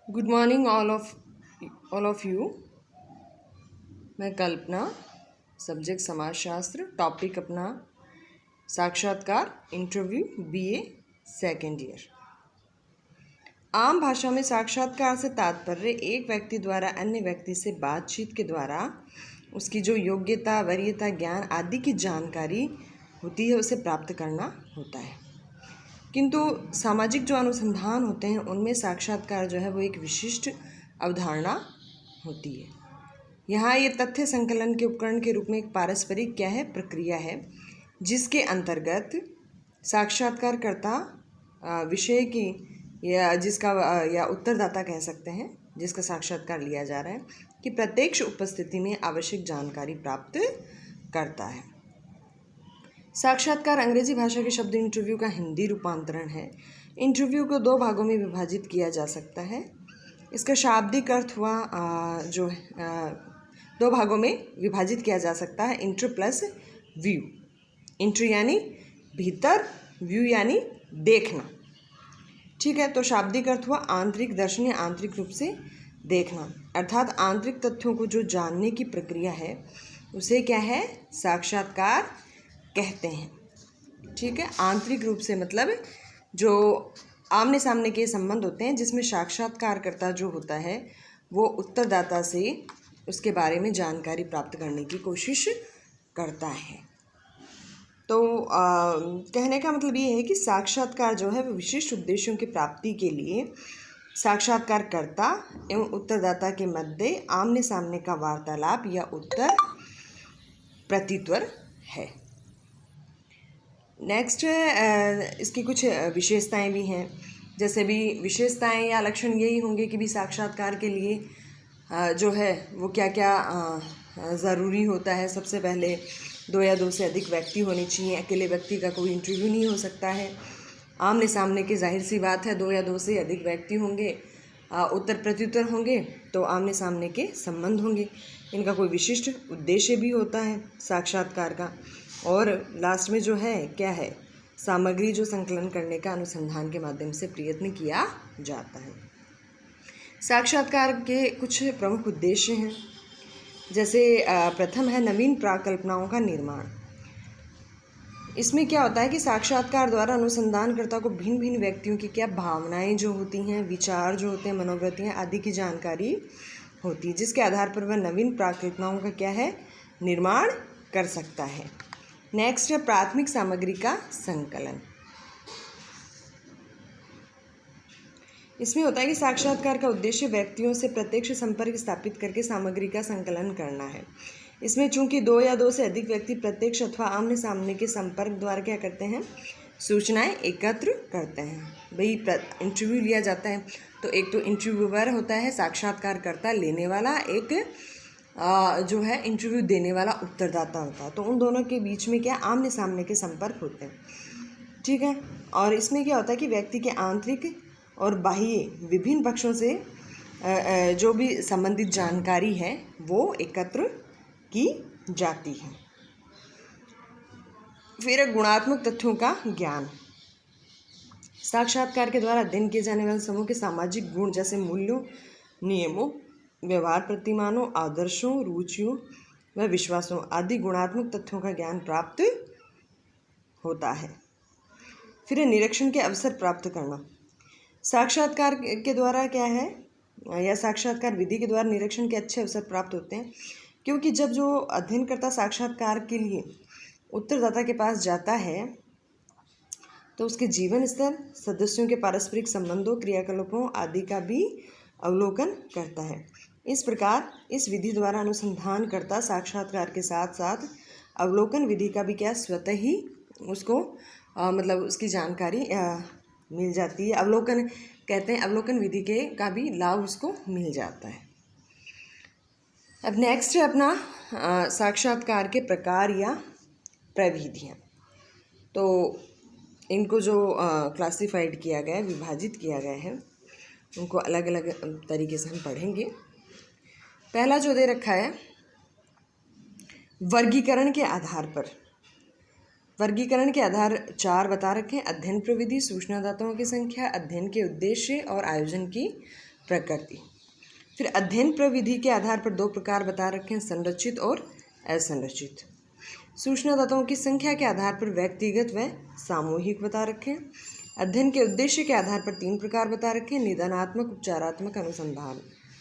Good morning all of you. मैं कल्पना। Subject समाजशास्त्र। Topic अपना साक्षात्कार इंटरव्यू बीए सेकेंड ईयर। आम भाषा में साक्षात्कार से तात्पर्य एक व्यक्ति द्वारा अन्य व्यक्ति से बातचीत के द्वारा उसकी जो योग्यता, वरीयता, ज्ञान आदि की जानकारी होती है उसे प्राप्त करना होता है। किंतु सामाजिक जो अनुसंधान होते हैं उनमें साक्षात्कार जो है वो एक विशिष्ट अवधारणा होती है। यहाँ ये तथ्य संकलन के उपकरण के रूप में एक पारस्परिक प्रक्रिया है जिसके अंतर्गत साक्षात्कारकर्ता विषय की या उत्तरदाता कह सकते हैं जिसका साक्षात्कार लिया जा रहा है कि प्रत्यक्ष उपस्थिति में आवश्यक जानकारी प्राप्त करता है। साक्षात्कार अंग्रेजी भाषा के शब्द इंटरव्यू का हिंदी रूपांतरण है। इंटरव्यू को दो भागों में विभाजित किया जा सकता है। इसका शाब्दिक अर्थ हुआ दो भागों में विभाजित किया जा सकता है, इंटर प्लस व्यू। इंटर यानी भीतर, व्यू यानी देखना। ठीक है, तो शाब्दिक अर्थ हुआ आंतरिक दर्शन या आंतरिक रूप से देखना, अर्थात आंतरिक तथ्यों को जो जानने की प्रक्रिया है उसे क्या है, साक्षात्कार कहते हैं। ठीक है, आंतरिक रूप से मतलब जो आमने सामने के संबंध होते हैं जिसमें साक्षात्कारकर्ता जो होता है वो उत्तरदाता से उसके बारे में जानकारी प्राप्त करने की कोशिश करता है। तो कहने का मतलब ये है कि साक्षात्कार जो है वो विशिष्ट उद्देश्यों की प्राप्ति के लिए साक्षात्कारकर्ता एवं उत्तरदाता के मध्य आमने सामने का वार्तालाप या उत्तर प्रत्युत्तर है। नेक्स्ट इसकी कुछ विशेषताएं भी हैं। जैसे भी विशेषताएं या लक्षण यही होंगे कि भी साक्षात्कार के लिए जो है वो क्या क्या ज़रूरी होता है। सबसे पहले 2 या 2 से अधिक व्यक्ति होने चाहिए। अकेले व्यक्ति का कोई इंटरव्यू नहीं हो सकता है। आमने सामने की जाहिर सी बात है 2 या 2 से अधिक व्यक्ति होंगे, उत्तर प्रत्युत्तर होंगे तो आमने सामने के संबंध होंगे। इनका कोई विशिष्ट उद्देश्य भी होता है साक्षात्कार का। और लास्ट में जो है क्या है, सामग्री जो संकलन करने का अनुसंधान के माध्यम से प्रयत्न किया जाता है। साक्षात्कार के कुछ प्रमुख उद्देश्य हैं। जैसे प्रथम है नवीन प्राकल्पनाओं का निर्माण। इसमें क्या होता है कि साक्षात्कार द्वारा अनुसंधानकर्ता को भिन्न भिन्न व्यक्तियों की क्या भावनाएं जो होती हैं, विचार जो होते हैं, मनोवृत्तियाँ आदि की जानकारी होती है, जिसके आधार पर वह नवीन प्राकल्पनाओं का क्या है, निर्माण कर सकता है। नेक्स्ट है प्राथमिक सामग्री का संकलन। इसमें होता है कि साक्षात्कार का उद्देश्य व्यक्तियों से प्रत्यक्ष संपर्क स्थापित करके सामग्री का संकलन करना है। इसमें चूंकि 2 या 2 से अधिक व्यक्ति प्रत्यक्ष अथवा आमने सामने के संपर्क द्वारा क्या करते हैं, सूचनाएं एकत्र करते हैं। भाई इंटरव्यू लिया जाता है तो एक तो इंटरव्यूअर होता है, साक्षात्कारकर्ता लेने वाला, एक जो है इंटरव्यू देने वाला उत्तरदाता होता है। तो उन दोनों के बीच में क्या आमने सामने के संपर्क होते हैं। ठीक है, और इसमें क्या होता है कि व्यक्ति के आंतरिक और बाह्य विभिन्न पक्षों से जो भी संबंधित जानकारी है वो एकत्र की जाती है। फिर गुणात्मक तथ्यों का ज्ञान। साक्षात्कार के द्वारा अध्ययन किए जाने वाले समूह के सामाजिक गुण जैसे मूल्यों, नियमों, व्यवहार प्रतिमानों, आदर्शों, रुचियों व विश्वासों आदि गुणात्मक तथ्यों का ज्ञान प्राप्त होता है। फिर निरीक्षण के अवसर प्राप्त करना। साक्षात्कार के द्वारा क्या है, या साक्षात्कार विधि के द्वारा निरीक्षण के अच्छे अवसर प्राप्त होते हैं, क्योंकि जब जो अध्ययनकर्ता साक्षात्कार के लिए उत्तरदाता के पास जाता है तो उसके जीवन स्तर, सदस्यों के पारस्परिक संबंधों, क्रियाकलापों आदि का भी अवलोकन करता है। इस प्रकार इस विधि द्वारा अनुसंधानकर्ता साक्षात्कार के साथ साथ अवलोकन विधि का भी क्या स्वतः ही उसको मतलब उसकी जानकारी मिल जाती है। अवलोकन कहते हैं, अवलोकन विधि के का भी लाभ उसको मिल जाता है। अब नेक्स्ट है अपना साक्षात्कार के प्रकार या प्रविधियाँ। तो इनको जो क्लासिफाइड किया गया है, विभाजित किया गया है, उनको अलग अलग तरीके से हम पढ़ेंगे। पहला जो दे रखा है वर्गीकरण के आधार पर। वर्गीकरण के आधार 4 बता रखे हैं। अध्ययन प्रविधि, सूचनादाताओं की संख्या, अध्ययन के उद्देश्य और आयोजन की प्रकृति। फिर अध्ययन प्रविधि के आधार पर 2 प्रकार बता रखे हैं, संरचित और असंरचित। सूचना तत्वों की संख्या के आधार पर व्यक्तिगत व सामूहिक बता रखे हैं। अध्ययन के उद्देश्य के आधार पर 3 प्रकार बता रखे हैं, निदानात्मक, उपचारात्मक,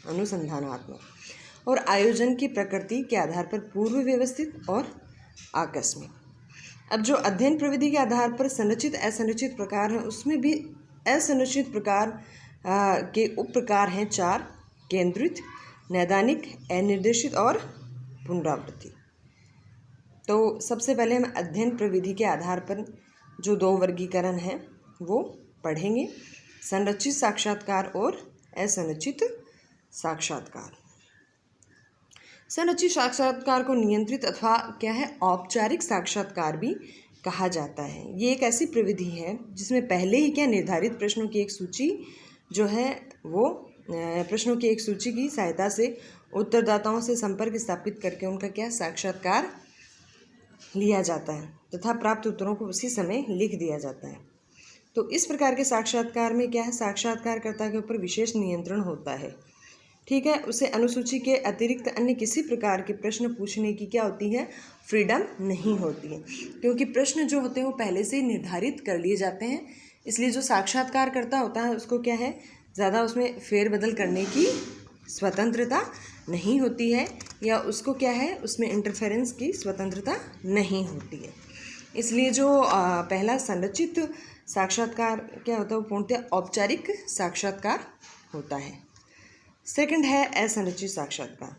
अनुसंधानात्मक। और आयोजन की प्रकृति के आधार पर पूर्व व्यवस्थित और आकस्मिक। अब जो अध्ययन प्रविधि के आधार पर संरचित असंरचित प्रकार हैं, उसमें भी असंरचित प्रकार के उप प्रकार हैं 4, केंद्रित, नैदानिक, अनिर्देशित और पुनरावृत्ति। तो सबसे पहले हम अध्ययन प्रविधि के आधार पर जो 2 वर्गीकरण हैं वो पढ़ेंगे, संरचित साक्षात्कार और असंरचित साक्षात्कार। संरचित साक्षात्कार को नियंत्रित अथवा क्या है, औपचारिक साक्षात्कार भी कहा जाता है। ये एक ऐसी प्रविधि है जिसमें पहले ही क्या निर्धारित प्रश्नों की एक सूची जो है वो प्रश्नों की एक सूची की सहायता से उत्तरदाताओं से संपर्क स्थापित करके उनका क्या साक्षात्कार लिया जाता है तथा प्राप्त उत्तरों को उसी समय लिख दिया जाता है। तो इस प्रकार के साक्षात्कार में क्या है, साक्षात्कारकर्ता के ऊपर विशेष नियंत्रण होता है। ठीक है, उसे अनुसूची के अतिरिक्त अन्य किसी प्रकार के प्रश्न पूछने की क्या होती है, फ्रीडम नहीं होती है, क्योंकि प्रश्न जो होते हैं वो पहले से ही निर्धारित कर लिए जाते हैं। इसलिए जो साक्षात्कारकर्ता होता है उसको क्या है, ज़्यादा उसमें फेरबदल करने की स्वतंत्रता नहीं होती है, या उसको क्या है, उसमें इंटरफेरेंस की स्वतंत्रता नहीं होती है। इसलिए जो पहला संरचित साक्षात्कार क्या होता है, वो पूर्णतः औपचारिक साक्षात्कार होता है। सेकंड है असंरचित साक्षात्कार।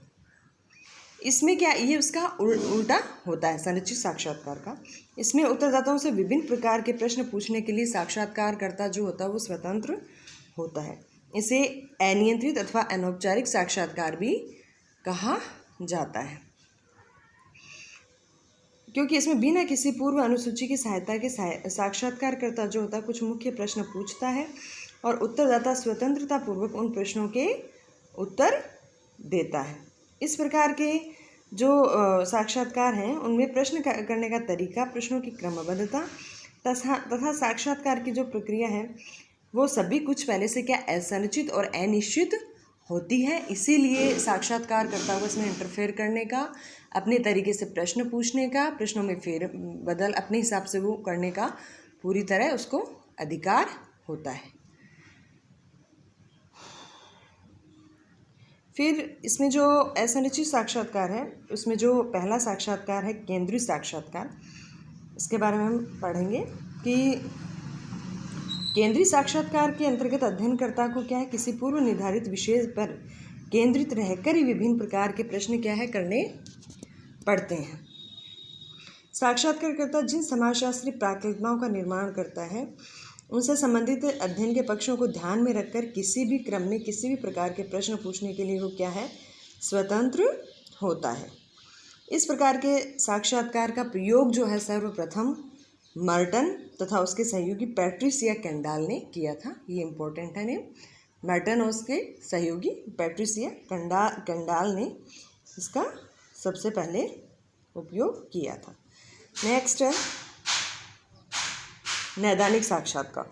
इसमें क्या, ये उसका उल्टा होता है संरचित साक्षात्कार का। इसमें उत्तरदाताओं से विभिन्न प्रकार के प्रश्न पूछने के लिए साक्षात्कारकर्ता जो होता है वो स्वतंत्र होता है। इसे अनियंत्रित अथवा अनौपचारिक साक्षात्कार भी कहा जाता है, क्योंकि इसमें बिना किसी पूर्व अनुसूची की सहायता के साक्षात्कारकर्ता जो होता है कुछ मुख्य प्रश्न पूछता है और उत्तरदाता स्वतंत्रता पूर्वक उन प्रश्नों के उत्तर देता है। इस प्रकार के जो साक्षात्कार हैं उनमें प्रश्न करने का तरीका, प्रश्नों की क्रमबद्धता तथा साक्षात्कार की जो प्रक्रिया है वो सभी कुछ पहले से क्या असंरचित और अनिश्चित होती है। इसीलिए साक्षात्कारकर्ता को इसमें इंटरफेयर करने का, अपने तरीके से प्रश्न पूछने का, प्रश्नों में फेर बदल अपने हिसाब से वो करने का पूरी तरह उसको अधिकार होता है। फिर इसमें जो असंरचित साक्षात्कार है उसमें जो पहला साक्षात्कार है केंद्रित साक्षात्कार, इसके बारे में हम पढ़ेंगे कि केंद्रीय साक्षात्कार के अंतर्गत अध्ययनकर्ता को क्या है, किसी पूर्व निर्धारित विषय पर केंद्रित रहकर ही विभिन्न प्रकार के प्रश्न क्या है करने पड़ते हैं। साक्षात्कारकर्ता जिन समाजशास्त्रीय प्राकृतिकताओं का निर्माण करता है उनसे संबंधित अध्ययन के पक्षों को ध्यान में रखकर किसी भी क्रम में किसी भी प्रकार के प्रश्न पूछने के लिए वो क्या है, स्वतंत्र होता है। इस प्रकार के साक्षात्कार का प्रयोग जो है सर्वप्रथम मर्टन तथा उसके सहयोगी पैट्रिसिया कैंडाल ने किया था। ये इम्पोर्टेंट है नेम, मर्टन और उसके सहयोगी पैट्रिसिया कैंडाल ने इसका सबसे पहले उपयोग किया था। नेक्स्ट है नैदानिक साक्षात्कार।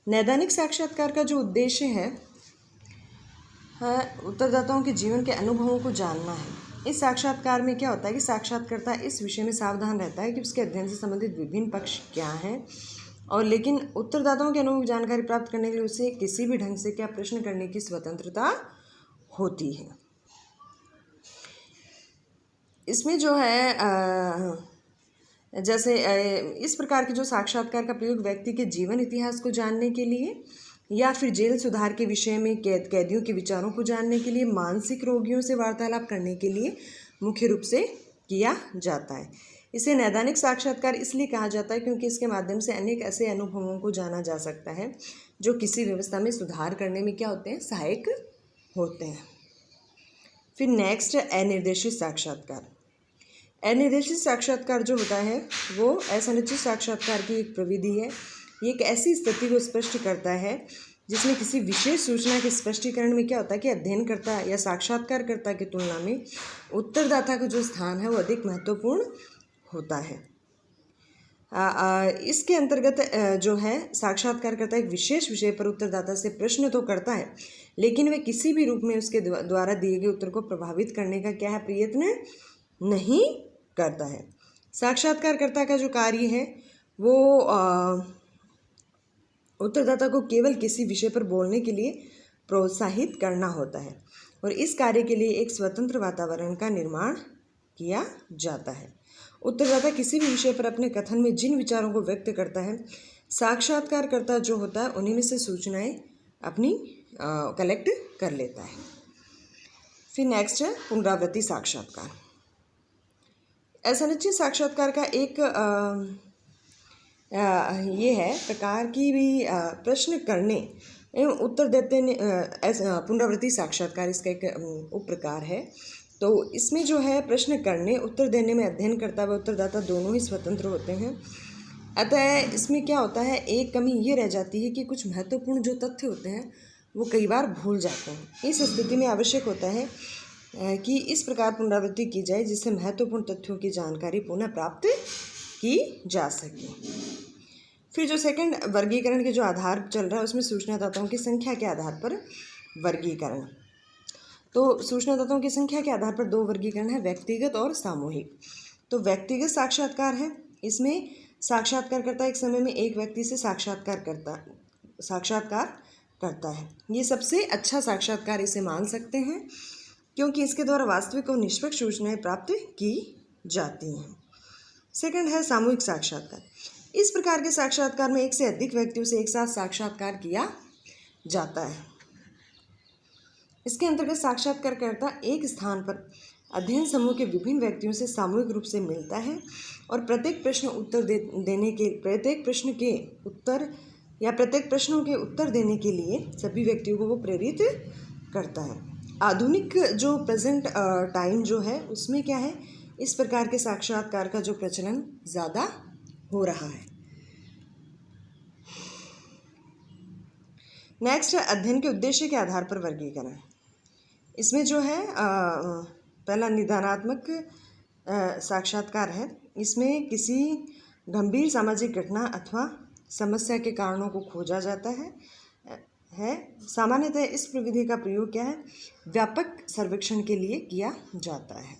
नैदानिक साक्षात्कार का जो उद्देश्य है उत्तरदाताओं के जीवन के अनुभवों को जानना है। इस साक्षात्कार में क्या होता है कि साक्षात्कारता इस विषय में सावधान रहता है कि उसके अध्ययन से संबंधित विभिन्न पक्ष क्या हैं, और लेकिन उत्तरदाताओं के अनुभव जानकारी प्राप्त करने के लिए उसे किसी भी ढंग से क्या प्रश्न करने की स्वतंत्रता होती है। इसमें जो है जैसे इस प्रकार के जो साक्षात्कार का प्रयोग व्यक्ति के जीवन इतिहास को जानने के लिए या फिर जेल सुधार के विषय में कैदियों के विचारों को जानने के लिए, मानसिक रोगियों से वार्तालाप करने के लिए मुख्य रूप से किया जाता है। इसे नैदानिक साक्षात्कार इसलिए कहा जाता है क्योंकि इसके माध्यम से अनेक ऐसे अनुभवों को जाना जा सकता है जो किसी व्यवस्था में सुधार करने में क्या होते हैं, सहायक होते हैं। फिर नेक्स्ट अनिर्देशित साक्षात्कार। अनिर्देशित साक्षात्कार जो होता है वो असंरचित साक्षात्कार की एक प्रविधि है। ये एक ऐसी स्थिति को स्पष्ट करता है जिसमें किसी विशेष सूचना के स्पष्टीकरण में क्या होता है कि अध्ययनकर्ता या साक्षात्कारकर्ता की तुलना में उत्तरदाता का जो स्थान है वो अधिक महत्वपूर्ण होता है। इसके अंतर्गत जो है साक्षात्कारकर्ता एक विशेष विषय पर उत्तरदाता से प्रश्न तो करता है, लेकिन वह किसी भी रूप में उसके द्वारा दिए गए उत्तर को प्रभावित करने का क्या है, प्रयत्न नहीं करता है। साक्षात्कारकर्ता का जो कार्य है वो उत्तरदाता को केवल किसी विषय पर बोलने के लिए प्रोत्साहित करना होता है और इस कार्य के लिए एक स्वतंत्र वातावरण का निर्माण किया जाता है। उत्तरदाता किसी भी विषय पर अपने कथन में जिन विचारों को व्यक्त करता है, साक्षात्कारकर्ता जो होता है उन्हीं में से सूचनाएं अपनी कलेक्ट कर लेता है। फिर नेक्स्ट है पुनरावृत्ति साक्षात्कार। असंरचित साक्षात्कार का एक ये है प्रकार की भी प्रश्न करने एवं उत्तर देते पुनरावृत्ति साक्षात्कार इसका एक उप प्रकार है। तो इसमें जो है प्रश्न करने उत्तर देने में अध्ययनकर्ता व उत्तरदाता दोनों ही स्वतंत्र होते हैं। अतः इसमें क्या होता है, एक कमी ये रह जाती है कि कुछ महत्वपूर्ण जो तथ्य होते हैं वो कई बार भूल जाते हैं। इस स्थिति में आवश्यक होता है कि इस प्रकार पुनरावृत्ति की जाए जिससे महत्वपूर्ण तथ्यों की जानकारी पुनः प्राप्त की जा सके। फिर जो सेकंड वर्गीकरण के जो आधार चल रहा है उसमें सूचनादाताओं की संख्या के आधार पर वर्गीकरण। तो सूचनादाताओं की संख्या के आधार पर दो वर्गीकरण है, व्यक्तिगत और सामूहिक। तो व्यक्तिगत साक्षात्कार है, इसमें साक्षात्कारकर्ता एक समय में एक व्यक्ति से साक्षात्कार करता है। ये सबसे अच्छा साक्षात्कार इसे मान सकते हैं क्योंकि इसके द्वारा वास्तविक और निष्पक्ष सूचनाएं प्राप्त की जाती हैं। सेकंड है सामूहिक साक्षात्कार। इस प्रकार के साक्षात्कार में एक से अधिक व्यक्तियों से एक साथ साक्षात्कार किया जाता है। इसके अंतर्गत साक्षात्कारकर्ता एक स्थान पर अध्ययन समूह के विभिन्न व्यक्तियों से सामूहिक रूप से मिलता है और प्रत्येक प्रश्नों के उत्तर देने के लिए सभी व्यक्तियों को वो प्रेरित करता है। आधुनिक जो प्रेजेंट टाइम जो है उसमें क्या है, इस प्रकार के साक्षात्कार का जो प्रचलन ज़्यादा हो रहा है। नेक्स्ट है अध्ययन के उद्देश्य के आधार पर वर्गीकरण। इसमें जो है पहला निदानात्मक साक्षात्कार है। इसमें किसी गंभीर सामाजिक घटना अथवा समस्या के कारणों को खोजा जाता है। सामान्यतः इस विधि का प्रयोग क्या है, व्यापक सर्वेक्षण के लिए किया जाता है।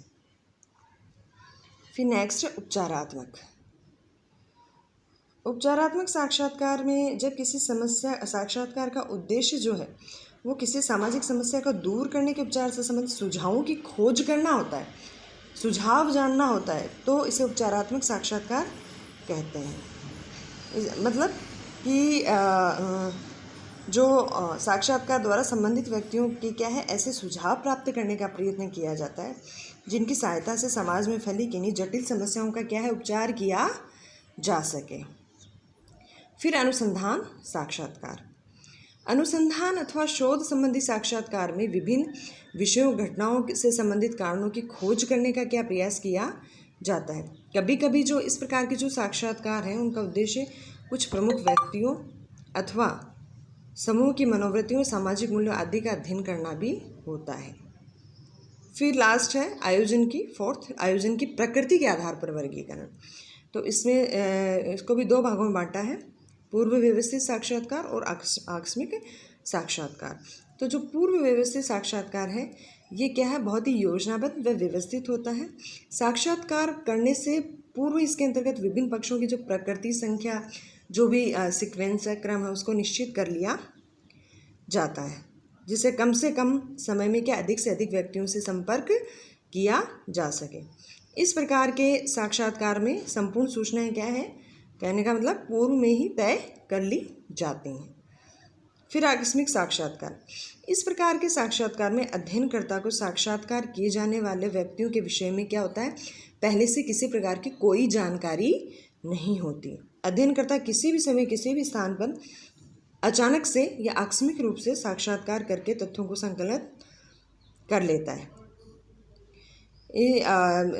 फिर नेक्स्ट उपचारात्मक साक्षात्कार में जब किसी साक्षात्कार का उद्देश्य जो है वो किसी सामाजिक समस्या को दूर करने के उपचार से संबंधित सुझावों की खोज करना होता है, सुझाव जानना होता है, तो इसे उपचारात्मक साक्षात्कार कहते हैं। मतलब कि जो साक्षात्कार द्वारा संबंधित व्यक्तियों के क्या है, ऐसे सुझाव प्राप्त करने का प्रयत्न किया जाता है जिनकी सहायता से समाज में फैली किन्हीं जटिल समस्याओं का क्या है, उपचार किया जा सके। फिर अनुसंधान साक्षात्कार। अनुसंधान अथवा शोध संबंधी साक्षात्कार में विभिन्न विषयों घटनाओं से संबंधित कारणों की खोज करने का क्या प्रयास किया जाता है। कभी कभी जो इस प्रकार के जो साक्षात्कार हैं उनका उद्देश्य कुछ प्रमुख व्यक्तियों अथवा समूह की मनोवृत्तियों, सामाजिक मूल्यों आदि का अध्ययन करना भी होता है। फिर लास्ट है आयोजन की प्रकृति के आधार पर वर्गीकरण। तो इसमें इसको भी दो भागों में बांटा है, पूर्व व्यवस्थित साक्षात्कार और आकस्मिक साक्षात्कार। तो जो पूर्व व्यवस्थित साक्षात्कार है ये क्या है, बहुत ही योजनाबद्ध व व्यवस्थित होता है। साक्षात्कार करने से पूर्व इसके अंतर्गत विभिन्न पक्षों की जो प्रकृति, संख्या, जो भी सीक्वेंस है, क्रम है, उसको निश्चित कर लिया जाता है जिससे कम से कम समय में क्या अधिक से अधिक व्यक्तियों से संपर्क किया जा सके। इस प्रकार के साक्षात्कार में संपूर्ण सूचनाएं क्या है, कहने का मतलब पूर्व में ही तय कर ली जाती हैं। फिर आकस्मिक साक्षात्कार। इस प्रकार के साक्षात्कार में अध्ययनकर्ता को साक्षात्कार किए जाने वाले व्यक्तियों के विषय में क्या होता है, पहले से किसी प्रकार की कोई जानकारी नहीं होती। अध्ययनकर्ता किसी भी समय किसी भी स्थान पर अचानक से या आकस्मिक रूप से साक्षात्कार करके तथ्यों को संकलित कर लेता है।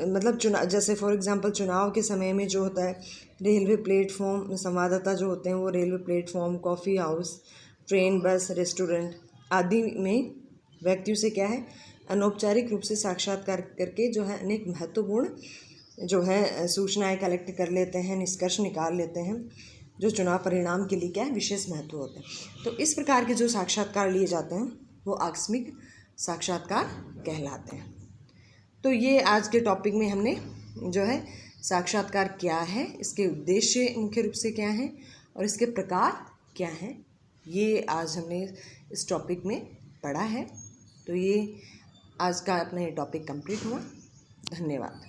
मतलब जैसे फॉर एग्जांपल चुनाव के समय में जो होता है, रेलवे प्लेटफॉर्म संवाददाता जो होते हैं वो railway platform, coffee house, train, बस, रेस्टोरेंट आदि में व्यक्तियों से क्या है, अनौपचारिक रूप से साक्षात्कार करके जो है अनेक महत्वपूर्ण जो है सूचनाएं कलेक्ट कर लेते हैं, निष्कर्ष निकाल लेते हैं, जो चुनाव परिणाम के लिए क्या है विशेष महत्व होते हैं। तो इस प्रकार के जो साक्षात्कार लिए जाते हैं वो आकस्मिक साक्षात्कार कहलाते हैं। तो ये आज के टॉपिक में हमने जो है साक्षात्कार क्या है, इसके उद्देश्य मुख्य रूप से क्या हैं और इसके प्रकार क्या हैं, ये आज हमने इस टॉपिक में पढ़ा है। तो ये आज का अपना ये टॉपिक कंप्लीट हुआ। धन्यवाद।